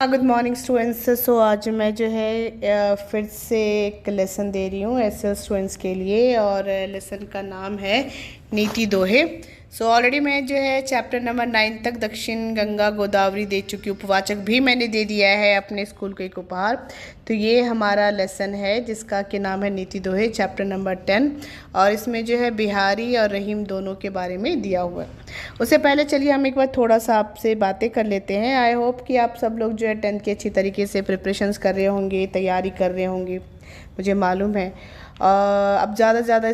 Good morning students. सो आज मैं जो है फिर से एक लेसन दे रही हूँ एसएल स्टूडेंट्स के लिए, और लेसन का नाम है नीति दोहे। सो ऑलरेडी मैं जो है चैप्टर नंबर 9 तक दक्षिण गंगा गोदावरी दे चुकी, उपवाचक भी मैंने दे दिया है अपने स्कूल को एक उपहार। तो ये हमारा लेसन है जिसका कि नाम है नीति दोहे, चैप्टर नंबर 10, और इसमें जो है बिहारी और रहीम दोनों के बारे में दिया हुआ है। उससे पहले चलिए हम एक बार थोड़ा सा आपसे बातें कर लेते हैं। आई होप कि आप सब लोग जो है 10th की अच्छी तरीके से प्रिपरेशंस कर रहे होंगे, तैयारी कर रहे होंगे, मुझे मालूम है। अब ज़्यादा से ज़्यादा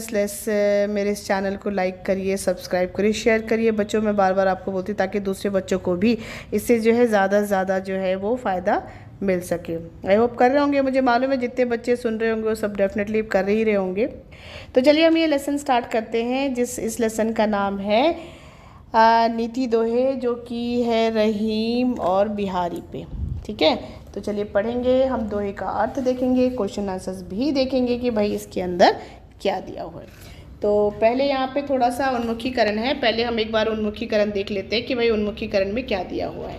मेरे इस चैनल को लाइक करिए, सब्सक्राइब करिए, शेयर करिए बच्चों। मैं बार बार आपको बोलती हूँ ताकि दूसरे बच्चों को भी इससे जो है ज़्यादा से ज़्यादा जो है वो फ़ायदा मिल सके। आई होप कर रहे होंगे, मुझे मालूम है जितने बच्चे सुन रहे होंगे वो सब डेफिनेटली कर ही रहे होंगे। तो चलिए हम ये लेसन स्टार्ट करते हैं। इस लेसन का नाम है नीति दोहे, जो कि है रहीम और बिहारी पे। ठीक है, तो चलिए पढ़ेंगे, हम दोहे का अर्थ देखेंगे, क्वेश्चन आंसर्स भी देखेंगे कि भाई इसके अंदर क्या दिया हुआ है। तो पहले यहाँ पे थोड़ा सा उन्मुखीकरण है, पहले हम एक बार उन्मुखीकरण देख लेते हैं कि भाई उन्मुखीकरण में क्या दिया हुआ है।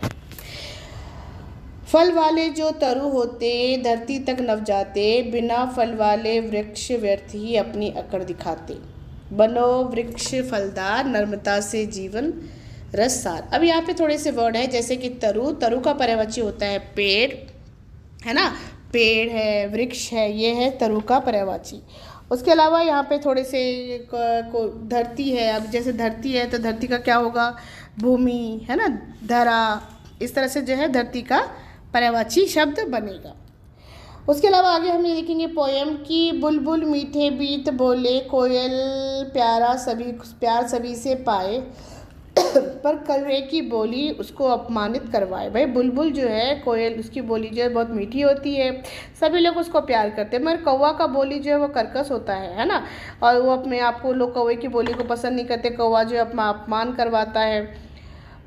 फल वाले जो तरु होते धरती तक नव जाते, बिना फल वाले वृक्ष व्यर्थ ही अपनी अकड़ दिखाते। बनो वृक्ष फलदार, नर्मता से जीवन रस सार। अब यहाँ पे थोड़े से वर्ड है, जैसे कि तरु, तरु का पर्यायवाची होता है पेड़, है ना, पेड़ है, वृक्ष है, ये है तरु का पर्यायवाची। उसके अलावा यहाँ पे थोड़े से धरती है। अब जैसे धरती है तो धरती का क्या होगा, भूमि, है ना, धरा, इस तरह से जो है धरती का पर्यायवाची शब्द बनेगा। उसके अलावा आगे हम ये देखेंगे पोयम की बुलबुल मीठे बीत बोले, कोयल प्यार सभी से पाए, पर कौवे की बोली उसको अपमानित करवाए। भाई बुलबुल जो है, कोयल, उसकी बोली जो है बहुत मीठी होती है, सभी लोग उसको प्यार करते हैं, मगर कौवा का बोली जो है वो कर्कश होता है ना, और वो अपने आप को, लोग कौवे की बोली को पसंद नहीं करते, कौवा जो है अपना अपमान करवाता है।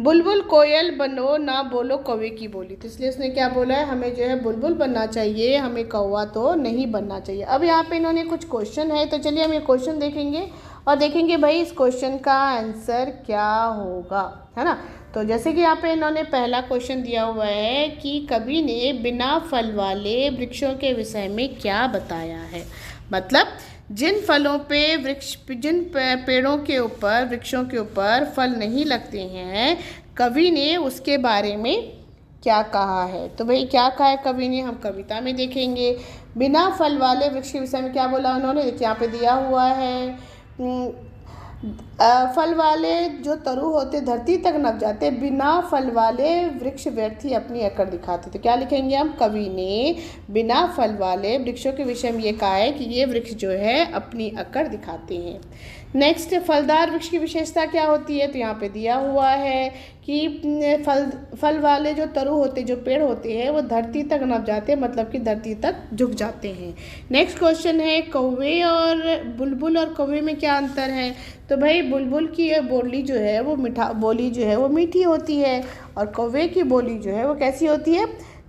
बुलबुल कोयल बनो ना बोलो कौवे की बोली, तो इसलिए उसने क्या बोला है, हमें जो है बुलबुल बनना चाहिए, हमें कौवा तो नहीं बनना चाहिए। अब यहाँ पे इन्होंने कुछ क्वेश्चन है, तो चलिए हम ये क्वेश्चन देखेंगे और देखेंगे भाई इस क्वेश्चन का आंसर क्या होगा, है ना। तो जैसे कि यहाँ पे इन्होंने पहला क्वेश्चन दिया हुआ है कि कवि ने बिना फल वाले वृक्षों के विषय में क्या बताया है। मतलब जिन फलों पे जिन पेड़ों के ऊपर, वृक्षों के ऊपर फल नहीं लगते हैं, कवि ने उसके बारे में क्या कहा है। तो भाई क्या कहा है कवि ने, हम कविता में देखेंगे। बिना फल वाले वृक्ष के विषय में क्या बोला उन्होंने, यहाँ पे दिया हुआ है, फल वाले जो तरु होते धरती तक नव जाते, बिना फल वाले वृक्ष व्यर्थ ही अपनी अकड़ दिखाते। तो क्या लिखेंगे हम, कवि ने बिना फल वाले वृक्षों के विषय में ये कहा है कि ये वृक्ष जो है अपनी अकड़ दिखाते हैं। नेक्स्ट, फलदार वृक्ष की विशेषता क्या होती है, तो यहाँ पे दिया हुआ है कि फल वाले जो तरु होते, जो पेड़ होते हैं, वो धरती तक नव जाते हैं, मतलब कि धरती तक झुक जाते हैं। नेक्स्ट क्वेश्चन है कौवे और बुलबुल और कौवे में क्या अंतर है। तो भाई बुलबुल की बोली जो है वो बोली जो है वो मीठी होती है, और कौवे की बोली जो है वो कैसी होती है,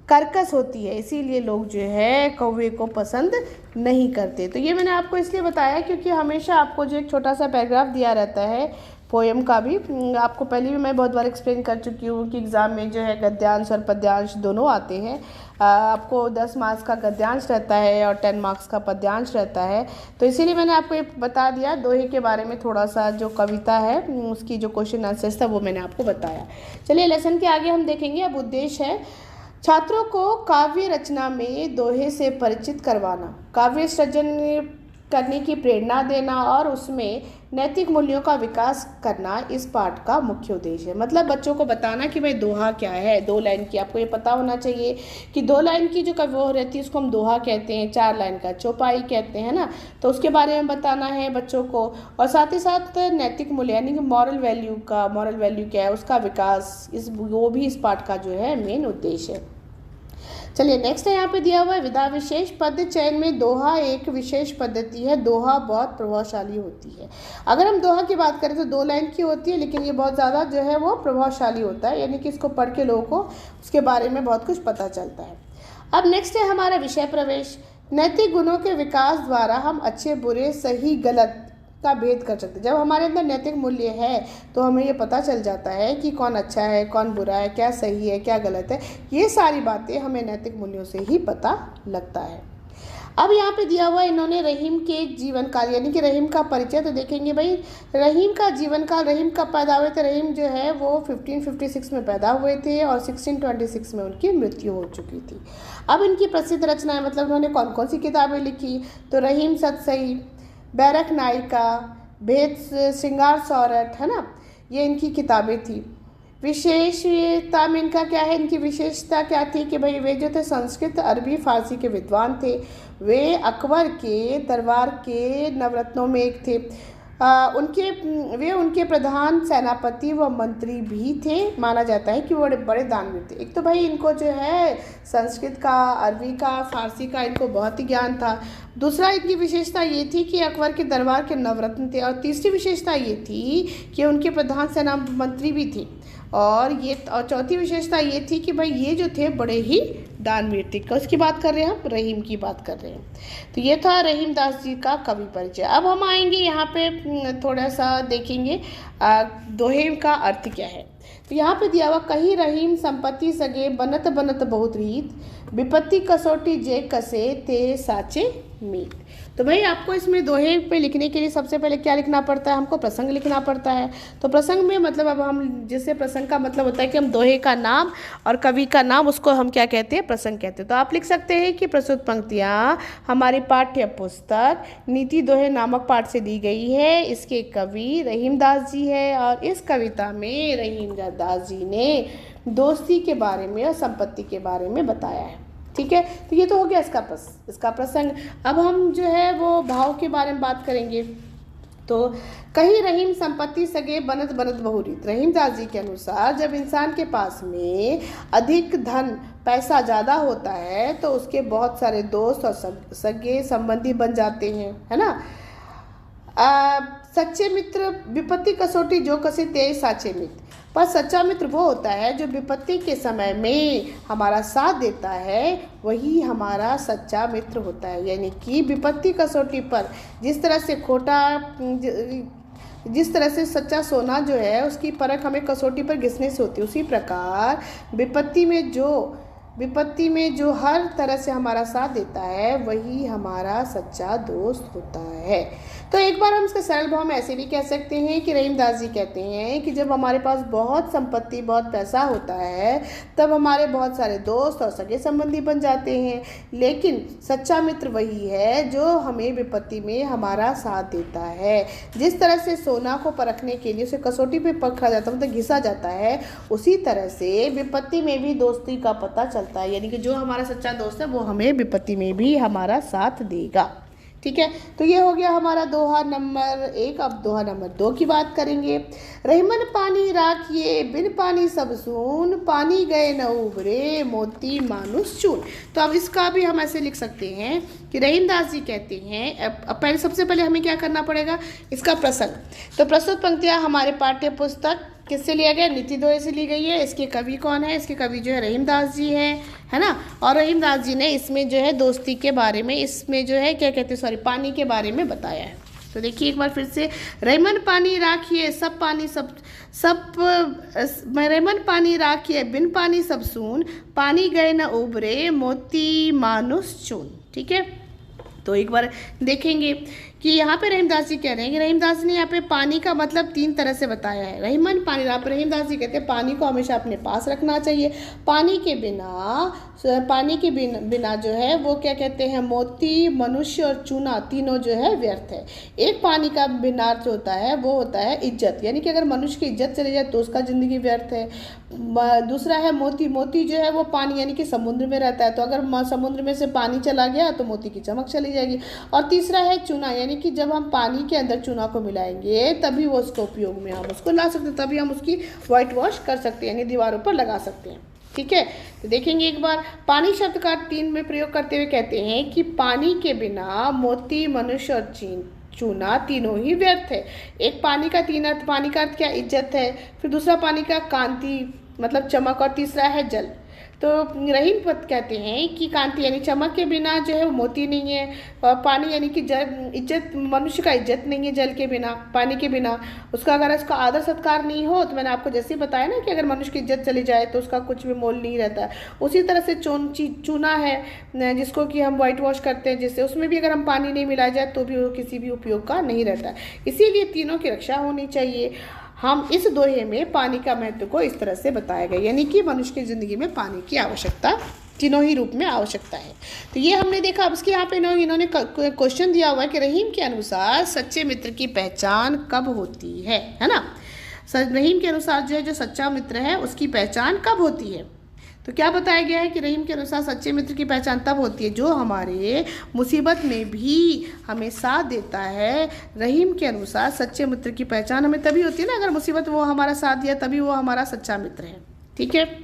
कर्कश होती है, इसीलिए लोग जो है कौवे को पसंद नहीं करते। तो ये मैंने आपको इसलिए बताया क्योंकि हमेशा आपको जो एक छोटा सा पैराग्राफ दिया रहता है पोएम का भी, आपको पहले भी मैं बहुत बार एक्सप्लेन कर चुकी हूँ कि एग्ज़ाम में जो है गद्यांश और पद्यांश दोनों आते हैं। आपको 10 मार्क्स का गद्यांश रहता है और 10 मार्क्स का पद्यांश रहता है। तो इसीलिए मैंने आपको ये बता दिया, दोहे के बारे में थोड़ा सा जो कविता है उसकी जो क्वेश्चन आंसर्स था वो मैंने आपको बताया। चलिए लेसन के आगे हम देखेंगे। अब उद्देश्य है छात्रों को काव्य रचना में दोहे से परिचित करवाना, काव्य सृजन करने की प्रेरणा देना और उसमें नैतिक मूल्यों का विकास करना इस पाठ का मुख्य उद्देश्य है। मतलब बच्चों को बताना कि भाई दोहा क्या है, 2 लाइन की आपको ये पता होना चाहिए कि 2 लाइन की जो कव्य रहती है उसको हम दोहा कहते हैं, 4 लाइन का चौपाई कहते हैं ना, तो उसके बारे में बताना है बच्चों को। और साथ ही साथ नैतिक मूल्य यानी कि मॉरल वैल्यू क्या है उसका विकास, वो भी इस पाठ का जो है मेन उद्देश्य है। चलिए नेक्स्ट है, यहाँ पे दिया हुआ है विधा विशेष पद चयन में दोहा एक विशेष पद्धति है। दोहा बहुत प्रभावशाली होती है। अगर हम दोहा की बात करें तो 2 लाइन की होती है, लेकिन ये बहुत ज़्यादा जो है वो प्रभावशाली होता है, यानी कि इसको पढ़ के लोगों को उसके बारे में बहुत कुछ पता चलता है। अब नेक्स्ट है हमारा विषय प्रवेश। नैतिक गुणों के विकास द्वारा हम अच्छे बुरे, सही गलत का भेद कर सकते हैं। जब हमारे अंदर नैतिक मूल्य है तो हमें ये पता चल जाता है कि कौन अच्छा है, कौन बुरा है, क्या सही है, क्या गलत है। ये सारी बातें हमें नैतिक मूल्यों से ही पता लगता है। अब यहाँ पे दिया हुआ इन्होंने रहीम के जीवन काल यानी कि रहीम का परिचय। तो देखेंगे भाई रहीम का जीवन काल, रहीम कब पैदा हुए थे। रहीम जो है वो 1556 में पैदा हुए थे और 1626 में उनकी मृत्यु हो चुकी थी। अब इनकी प्रसिद्ध रचनाएं, मतलब उन्होंने कौन कौन सी किताबें लिखी, तो रहीम सतसई, बैरक नायिका, भेद श्रृंगार सौरठ, है ना, ये इनकी किताबें थी। विशेषता में इनका क्या है, इनकी विशेषता क्या थी कि भाई वे जो थे संस्कृत, अरबी, फारसी के विद्वान थे। वे अकबर के दरबार के नवरत्नों में एक थे। वे उनके प्रधान सेनापति व मंत्री भी थे। माना जाता है कि वो बड़े दानवीर थे। एक तो भाई इनको जो है संस्कृत का, अरबी का, फारसी का इनको बहुत ही ज्ञान था। दूसरा इनकी विशेषता ये थी कि अकबर के दरबार के नवरत्न थे। और तीसरी विशेषता ये थी कि उनके प्रधान सेना मंत्री भी थे। और चौथी विशेषता ये थी कि भाई ये जो थे बड़े ही दानवीर थे। किसकी बात कर रहे हैं हम, रहीम की बात कर रहे हैं। तो ये था रहीम दास जी का कवि परिचय। अब हम आएंगे यहाँ पे थोड़ा सा देखेंगे दोहे का अर्थ क्या है। तो यहाँ पे दिया हुआ, कहीं रहीम संपत्ति सगे बनत बनत बहुत रीत, विपत्ति कसौटी जे कसे ते साचे मीत। तो भाई आपको इसमें दोहे पे लिखने के लिए सबसे पहले क्या लिखना पड़ता है, हमको प्रसंग लिखना पड़ता है। तो प्रसंग में मतलब अब हम जैसे प्रसंग का मतलब होता है कि हम दोहे का नाम और कवि का नाम, उसको हम क्या कहते हैं, प्रसंग कहते हैं। तो आप लिख सकते हैं कि प्रस्तुत पंक्तियाँ हमारी पाठ्य पुस्तक नीति दोहे नामक पाठ से दी गई है। इसके कवि रहीम दास जी है और इस कविता में रहीम दास जी ने दोस्ती के बारे में और संपत्ति के बारे में बताया है। ठीक है, तो ये तो हो गया इसका प्रसंग। अब हम जो है वो भाव के बारे में बात करेंगे। तो कहीं रहीम संपत्ति सगे बनत बनत बहुरीत। रहीम दास जी के अनुसार जब इंसान के पास में अधिक धन, पैसा ज़्यादा होता है तो उसके बहुत सारे दोस्त और सगे संबंधी बन जाते हैं, है ना। सच्चे मित्र विपत्ति कसौटी जो कसे ते साचे मित्र। पर सच्चा मित्र वो होता है जो विपत्ति के समय में हमारा साथ देता है, वही हमारा सच्चा मित्र होता है। यानी कि विपत्ति कसौटी पर जिस तरह से सच्चा सोना जो है उसकी परख हमें कसौटी पर घिसने से होती है, उसी प्रकार विपत्ति में जो हर तरह से हमारा साथ देता है वही हमारा सच्चा दोस्त होता है। तो एक बार हम इसके सरल भाव में ऐसे भी कह सकते हैं कि रहीम दास जी कहते हैं कि जब हमारे पास बहुत संपत्ति, बहुत पैसा होता है तब हमारे बहुत सारे दोस्त और सगे संबंधी बन जाते हैं, लेकिन सच्चा मित्र वही है जो हमें विपत्ति में हमारा साथ देता है। जिस तरह से सोना को परखने के लिए उसे कसौटी पे परखा जाता है, मतलब घिसा जाता है, उसी तरह से विपत्ति में भी दोस्ती का पता चलता है। यानी कि जो हमारा सच्चा दोस्त है वो हमें विपत्ति में भी हमारा साथ देगा। ठीक है, तो ये हो गया हमारा दोहा नंबर 1। अब दोहा नंबर 2 की बात करेंगे। रहीमन पानी राखिए बिन पानी सब सून, पानी गए न उबरे मोती मानुष चून। तो अब इसका भी हम ऐसे लिख सकते हैं कि रहीम दास जी कहते हैं, अब पहले सबसे पहले हमें क्या करना पड़ेगा, इसका प्रसंग। तो प्रस्तुत पंक्तियाँ हमारे पाठ्य पुस्तक किससे लिया गया, नीति दोहे से ली गई है। इसके कवि कौन है, इसके कवि जो है रहीम दास जी है ना। और रहीम दास जी ने इसमें जो है दोस्ती के बारे में, इसमें जो है क्या कहते हैं, सॉरी, पानी के बारे में बताया है। तो देखिए एक बार फिर से, रहीमन पानी राखिए सब पानी रहीमन पानी राखिए बिन पानी सब सून, पानी गए न उबरे मोती मानुष चून। ठीक है, तो एक बार देखेंगे कि यहाँ पे रहीम दास जी कह रहे हैं कि रहीम दास जी ने यहाँ पे पानी का मतलब 3 तरह से बताया है। रहीमन पानी, यहाँ पे रहीम दास जी कहते हैं पानी को हमेशा अपने पास रखना चाहिए। पानी के बिना जो है वो क्या कहते हैं, मोती, मनुष्य और चूना तीनों जो है व्यर्थ है। एक पानी का बिना जो होता है वो होता है इज्जत, यानी कि अगर मनुष्य की इज्जत चली जाए तो उसका जिंदगी व्यर्थ है। दूसरा है मोती। मोती जो है वो पानी यानी कि समुद्र में रहता है, तो अगर समुद्र में से पानी चला गया तो मोती की चमक चली जाएगी। और तीसरा है चूना, यानी कि जब हम पानी के अंदर चूना को मिलाएंगे तभी वो उसको उपयोग में हम उसको ला सकते हैं, तभी हम उसकी वाइट वॉश कर सकते हैं, यानी दीवारों पर लगा सकते हैं। ठीक है, तो देखेंगे एक बार, पानी शब्द का 3 में प्रयोग करते हुए कहते हैं कि पानी के बिना मोती, मनुष्य और चूना तीनों ही व्यर्थ है। एक पानी का 3 अर्थ, पानी का अर्थ क्या, इज्जत है। फिर दूसरा पानी का कांति मतलब चमक, और तीसरा है जल। तो रहीम पद कहते हैं कि कांति यानी चमक के बिना जो है वो मोती नहीं है, और पानी यानी कि जल इज्जत, मनुष्य का इज्जत नहीं है जल के बिना, पानी के बिना। उसका अगर उसका आदर सत्कार नहीं हो, तो मैंने आपको जैसे ही बताया ना कि अगर मनुष्य की इज्जत चली जाए तो उसका कुछ भी मोल नहीं रहता। उसी तरह से चूना है जिसको कि हम वाइट वॉश करते हैं, जिससे उसमें भी अगर हम पानी नहीं मिलाया जाए तो भी वो किसी भी उपयोग का नहीं रहता। इसीलिए तीनों की रक्षा होनी चाहिए। हम इस दोहे में पानी का महत्व को इस तरह से बताया गया, यानी कि मनुष्य की ज़िंदगी में पानी की आवश्यकता तीनों ही रूप में आवश्यकता है। तो ये हमने देखा। अब इसके यहाँ पे इन्होंने क्वेश्चन दिया हुआ है कि रहीम के अनुसार सच्चे मित्र की पहचान कब होती है ना। रहीम के अनुसार जो है जो सच्चा मित्र है उसकी पहचान कब होती है। तो क्या बताया गया है कि रहीम के अनुसार सच्चे मित्र की पहचान तब होती है जो हमारे मुसीबत में भी हमें साथ देता है। रहीम के अनुसार सच्चे मित्र की पहचान हमें तभी होती है ना, अगर मुसीबत वो हमारा साथ दिया तभी वो हमारा सच्चा मित्र है। ठीक है।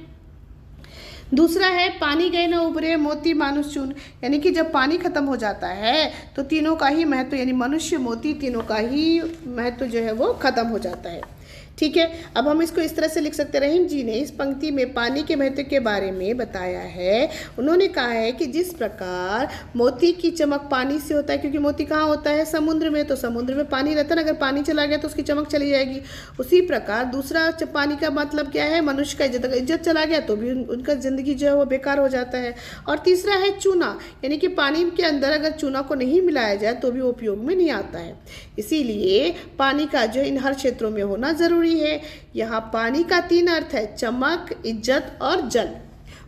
दूसरा है पानी गए न उभरे मोती मानुष चून, यानी कि जब पानी खत्म हो जाता है तो तीनों का ही महत्व, यानी मनुष्य मोती तीनों का ही महत्व जो है वो खत्म हो जाता है। ठीक है। अब हम इसको इस तरह से लिख सकते हैं। रहीम जी ने इस पंक्ति में पानी के महत्व के बारे में बताया है। उन्होंने कहा है कि जिस प्रकार मोती की चमक पानी से होता है, क्योंकि मोती कहाँ होता है, समुद्र में, तो समुद्र में पानी रहता है ना, अगर पानी चला गया तो उसकी चमक चली जाएगी। उसी प्रकार दूसरा पानी का मतलब क्या है, मनुष्य का इज्जत, अगर इज्जत चला गया तो भी उनका ज़िंदगी जो है वो बेकार हो जाता है। और तीसरा है चूना, यानी कि पानी के अंदर अगर चूना को नहीं मिलाया जाए तो भी वो उपयोग में नहीं आता है। इसीलिए पानी का जो इन हर क्षेत्रों में होना ज़रूरी है। यहाँ पानी का 3 अर्थ है, चमक, इज्जत और जल।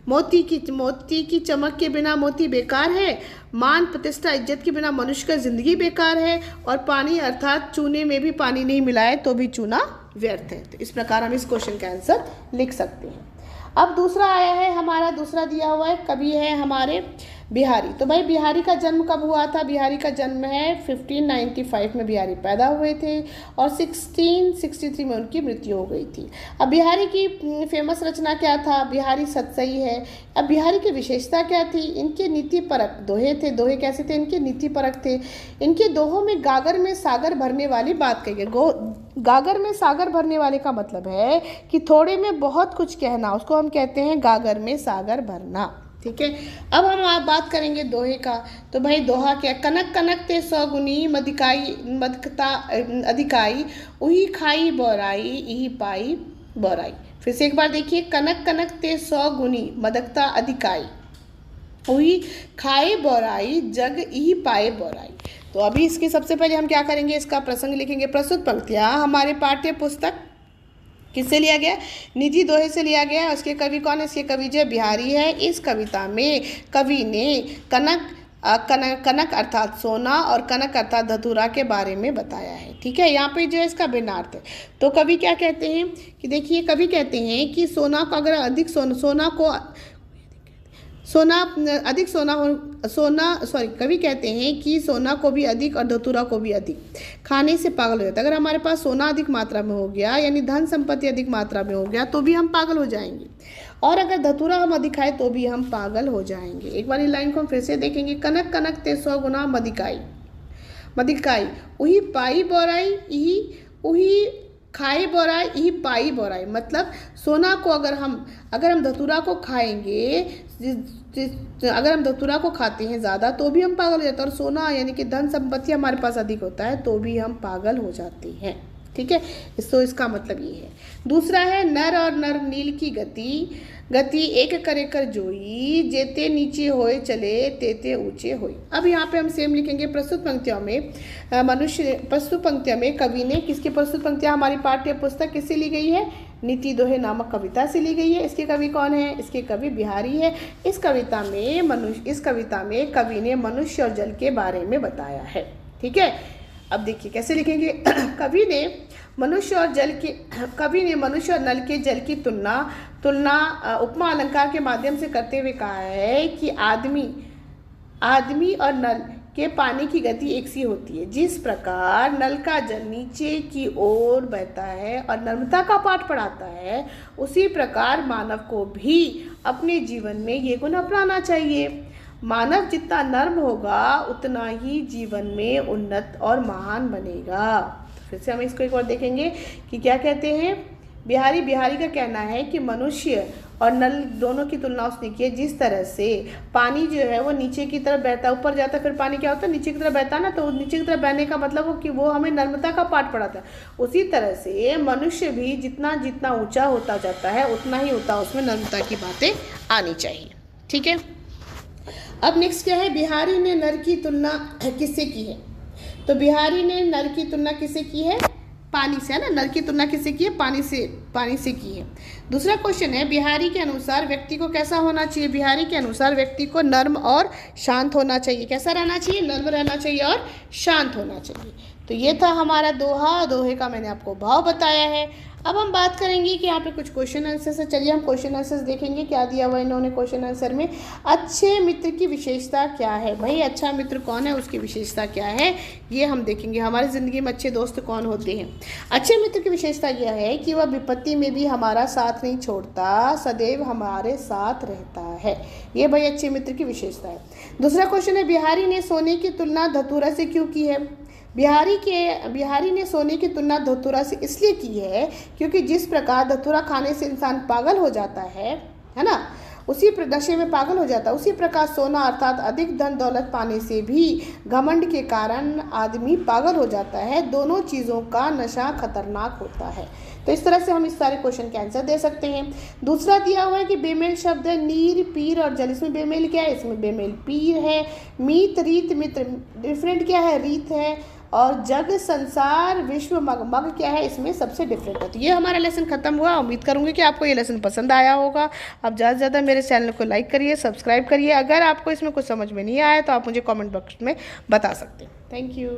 मोती की चमक के बिना मोती बेकार है, मान प्रतिष्ठा इज्जत के बिना मनुष्य का जिंदगी बेकार है, और पानी अर्थात चूने में भी पानी नहीं मिलाए तो भी चूना व्यर्थ है। तो इस प्रकार हम इस क्वेश्चन का आंसर लिख सकते हैं। अब दूसरा आया है हमारा, दूसरा दिया हुआ है, कवि है हमारे बिहारी। तो भाई बिहारी का जन्म कब हुआ था। बिहारी का जन्म है 1595 में बिहारी पैदा हुए थे और 1663 में उनकी मृत्यु हो गई थी। अब बिहारी की फेमस रचना क्या था, बिहारी सतसई है। अब बिहारी की विशेषता क्या थी, इनके नीति परक दोहे थे। दोहे कैसे थे, इनके नीति परक थे। इनके दोहों में गागर में सागर भरने वाली बात कही है। गागर में सागर भरने वाले का मतलब है कि थोड़े में बहुत कुछ कहना, उसको हम कहते हैं गागर में सागर भरना। ठीक है। अब हम आप बात करेंगे दोहे का। तो भाई दोहा क्या, कनक कनक ते 100 गुनी मदकता अधिकाई, उही खाई बोराई इही पाई बोराई। फिर से एक बार देखिए, कनक कनक ते 100 गुनी मदकता अधिकाई, उही खाए बोराई जग इही पाए बोराई। तो अभी इसके सबसे पहले हम क्या करेंगे, इसका प्रसंग लिखेंगे। प्रस्तुत पंक्तियाँ हमारे पाठ्य पुस्तक किससे लिया गया, निधि दोहे से लिया गया। उसके कवि कौन है, इसके कवि जो बिहारी है। इस कविता में कवि ने कनक अर्थात सोना और कनक अर्थात धतूरा के बारे में बताया है। ठीक है। यहाँ पे जो है इसका भिन्नार्थ है। तो कवि क्या कहते हैं कि देखिए, कवि कहते हैं कि सोना को अगर अधिक कवि कहते हैं कि सोना को भी अधिक और धतूरा को भी अधिक खाने से पागल हो जाता है। अगर हमारे पास सोना अधिक मात्रा में हो गया, यानी धन संपत्ति अधिक मात्रा में हो गया, तो भी हम पागल हो जाएंगे, और अगर धतूरा हम अधिक खाए तो भी हम पागल हो जाएंगे। एक बार इन लाइन को हम फिर से देखेंगे। कनक कनक ते 100 गुना मदिकाई, उही पाई बोराई इही उही खाए बोराई इही पाई बोराई। मतलब सोना को अगर हम धतूरा को खाएंगे, अगर हम धतूरा को खाते हैं ज़्यादा तो भी हम पागल हो जाते हैं, और सोना यानी कि धन संपत्ति हमारे पास अधिक होता है तो भी हम पागल हो जाते हैं। ठीक है। तो इसका मतलब ये है। दूसरा है नर और नर नील की गति एक करे कर जोई, जेते नीचे होए चले तेते ऊंचे होई। अब यहाँ पे हम सेम लिखेंगे। प्रस्तुत पंक्तियों में कवि ने किसकी प्रस्तुत पंक्तियाँ हमारी पाठ्य पुस्तक किससे ली गई है, नीति दोहे नामक कविता से ली गई है। इसके कवि कौन है, इसके कवि बिहारी है। इस कविता में कवि ने मनुष्य और जल के बारे में बताया है। ठीक है। अब देखिए कैसे लिखेंगे। कवि ने मनुष्य और नल के जल की तुलना उपमा अलंकार के माध्यम से करते हुए कहा है कि आदमी और नल के पानी की गति एक सी होती है। जिस प्रकार नल का जल नीचे की ओर बहता है और नर्मता का पाठ पढ़ाता है, उसी प्रकार मानव को भी अपने जीवन में ये गुण अपनाना चाहिए। मानव जितना नर्म होगा उतना ही जीवन में उन्नत और महान बनेगा। फिर से हम इसको एक बार देखेंगे कि क्या कहते हैं। बिहारी का कहना है कि मनुष्य और नल दोनों की तुलना उसने की है। जिस तरह से पानी जो है वो नीचे की तरफ बहता है, ऊपर जाता है, फिर पानी क्या होता है नीचे की तरफ बहता है ना, तो नीचे की तरफ बहने का मतलब हो कि वो हमें नर्मदा का पाठ पढ़ाता है। उसी तरह से मनुष्य भी जितना जितना ऊंचा होता जाता है उतना ही उतना उसमें नर्मदा की बातें आनी चाहिए। ठीक है, अब नेक्स्ट क्या है, बिहारी ने नर की तुलना किससे की है? तो बिहारी ने नर की तुलना किससे की है? पानी से, है ना। नर की तुलना किससे की है? पानी से की है। दूसरा क्वेश्चन है, बिहारी के अनुसार व्यक्ति को कैसा होना चाहिए? बिहारी के अनुसार व्यक्ति को नर्म और शांत होना चाहिए। कैसा रहना चाहिए? नर्म रहना चाहिए और शांत होना चाहिए। तो ये था हमारा दोहा। दोहे का मैंने आपको भाव बताया है। अब हम बात करेंगे कि यहाँ पे कुछ क्वेश्चन आंसर्स है। चलिए हम क्वेश्चन आंसर्स देखेंगे, क्या दिया हुआ इन्होंने क्वेश्चन आंसर में। अच्छे मित्र की विशेषता क्या है? भाई अच्छा मित्र कौन है, उसकी विशेषता क्या है, ये हम देखेंगे। हमारी ज़िंदगी में अच्छे दोस्त कौन होते हैं? अच्छे मित्र की विशेषता यह है कि वह विपत्ति में भी हमारा साथ नहीं छोड़ता, सदैव हमारे साथ रहता है। ये भाई अच्छे मित्र की विशेषता है। दूसरा क्वेश्चन है, बिहारी ने सोने की तुलना धतूरा से क्यों की है? बिहारी ने सोने की तुलना धतूरा से इसलिए की है क्योंकि जिस प्रकार धतूरा खाने से इंसान पागल हो जाता है ना, उसी नशे में पागल हो जाता है, उसी प्रकार सोना अर्थात अधिक धन दौलत पाने से भी घमंड के कारण आदमी पागल हो जाता है। दोनों चीज़ों का नशा खतरनाक होता है। तो इस तरह से हम इस सारे क्वेश्चन के आंसर दे सकते हैं। दूसरा दिया हुआ है कि बेमेल शब्द है नीर, पीर और जल। इसमें बेमेल क्या है? इसमें बेमेल पीर है। मीत, रीत, मित्र, डिफरेंट क्या है? रीत है। और जग, संसार, विश्व, मग, मग क्या है? इसमें सबसे डिफरेंट है। तो ये हमारा लेसन खत्म हुआ। उम्मीद करूँगी कि आपको ये लेसन पसंद आया होगा। आप ज़्यादा से ज़्यादा मेरे चैनल को लाइक करिए, सब्सक्राइब करिए। अगर आपको इसमें कुछ समझ में नहीं आया तो आप मुझे कमेंट बॉक्स में बता सकते हैं। Thank you.